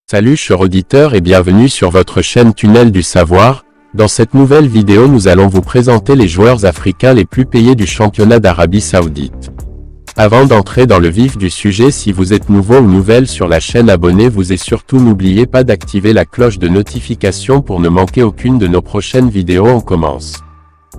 Salut chers auditeurs et bienvenue sur votre chaîne Tunnel du Savoir. Dans cette nouvelle vidéo nous allons vous présenter les joueurs africains les plus payés du championnat d'Arabie Saoudite. Avant d'entrer dans le vif du sujet, si vous êtes nouveau ou nouvelle sur la chaîne, abonnez-vous et surtout n'oubliez pas d'activer la cloche de notification pour ne manquer aucune de nos prochaines vidéos. On commence.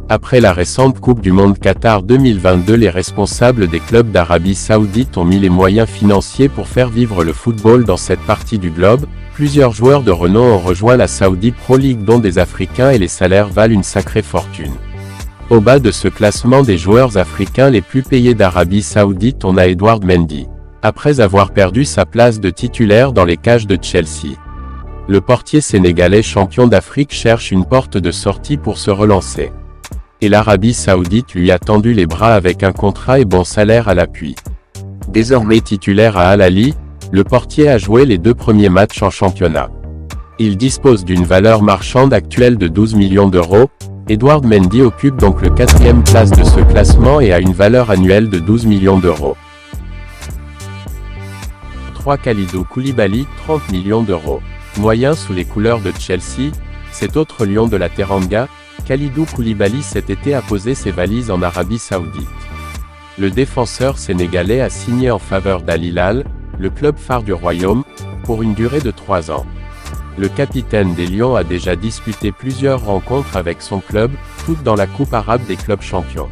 Après la récente Coupe du Monde Qatar 2022, les responsables des clubs d'Arabie Saoudite ont mis les moyens financiers pour faire vivre le football dans cette partie du globe. Plusieurs joueurs de renom ont rejoint la Saudi Pro League, dont des Africains, et les salaires valent une sacrée fortune. Au bas de ce classement des joueurs africains les plus payés d'Arabie Saoudite, on a Edouard Mendy. Après avoir perdu sa place de titulaire dans les cages de Chelsea, le portier sénégalais champion d'Afrique cherche une porte de sortie pour se relancer. Et l'Arabie Saoudite lui a tendu les bras avec un contrat et bon salaire à l'appui. Désormais titulaire à Al Ahly, le portier a joué les 2 premiers matchs en championnat. Il dispose d'une valeur marchande actuelle de 12 millions d'euros. Edouard Mendy occupe donc le 4e place de ce classement et a une valeur annuelle de 12 millions d'euros. 3. Kalidou Koulibaly, 30 millions d'euros. Moyen sous les couleurs de Chelsea, cet autre lion de la Teranga, Kalidou Koulibaly cet été a posé ses valises en Arabie Saoudite. Le défenseur sénégalais a signé en faveur d'Al Hilal, le club phare du royaume, pour une durée de 3 ans. Le capitaine des Lions a déjà disputé plusieurs rencontres avec son club, toutes dans la Coupe arabe des clubs champions.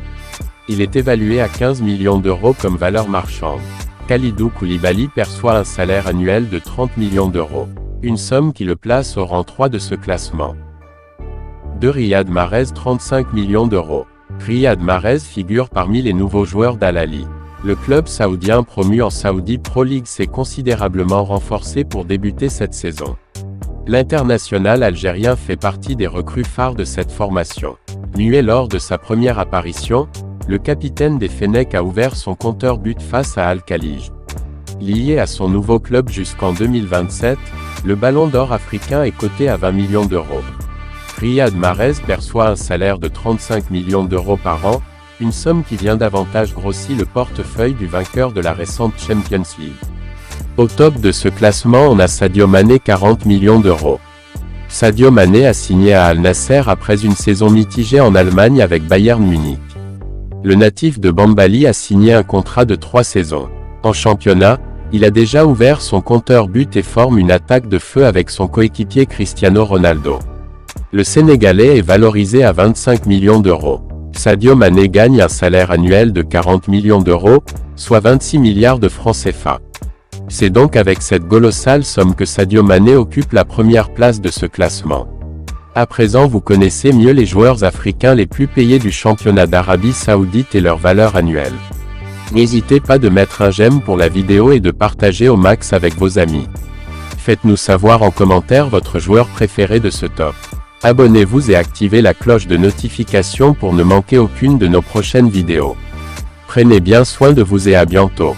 Il est évalué à 15 millions d'euros comme valeur marchande. Kalidou Koulibaly perçoit un salaire annuel de 30 millions d'euros, une somme qui le place au rang 3 de ce classement. 2. Riyad Mahrez, 35 millions d'euros. Riyad Mahrez figure parmi les nouveaux joueurs d'Al Ahly. Le club saoudien promu en Saudi Pro League s'est considérablement renforcé pour débuter cette saison. L'international algérien fait partie des recrues phares de cette formation. Muet lors de sa première apparition, le capitaine des Fennecs a ouvert son compteur but face à Al-Khalij. Lié à son nouveau club jusqu'en 2027, le Ballon d'Or africain est coté à 20 millions d'euros. Riyad Mahrez perçoit un salaire de 35 millions d'euros par an, une somme qui vient davantage grossir le portefeuille du vainqueur de la récente Champions League. Au top de ce classement, on a Sadio Mané, 40 millions d'euros. Sadio Mané a signé à Al Nasser après une saison mitigée en Allemagne avec Bayern Munich. Le natif de Bambali a signé un contrat de 3 saisons. En championnat, il a déjà ouvert son compteur but et forme une attaque de feu avec son coéquipier Cristiano Ronaldo. Le Sénégalais est valorisé à 25 millions d'euros. Sadio Mané gagne un salaire annuel de 40 millions d'euros, soit 26 milliards de francs CFA. C'est donc avec cette colossale somme que Sadio Mané occupe la première place de ce classement. À présent, vous connaissez mieux les joueurs africains les plus payés du championnat d'Arabie Saoudite et leur valeur annuelle. N'hésitez pas de mettre un j'aime pour la vidéo et de partager au max avec vos amis. Faites-nous savoir en commentaire votre joueur préféré de ce top. Abonnez-vous et activez la cloche de notification pour ne manquer aucune de nos prochaines vidéos. Prenez bien soin de vous et à bientôt.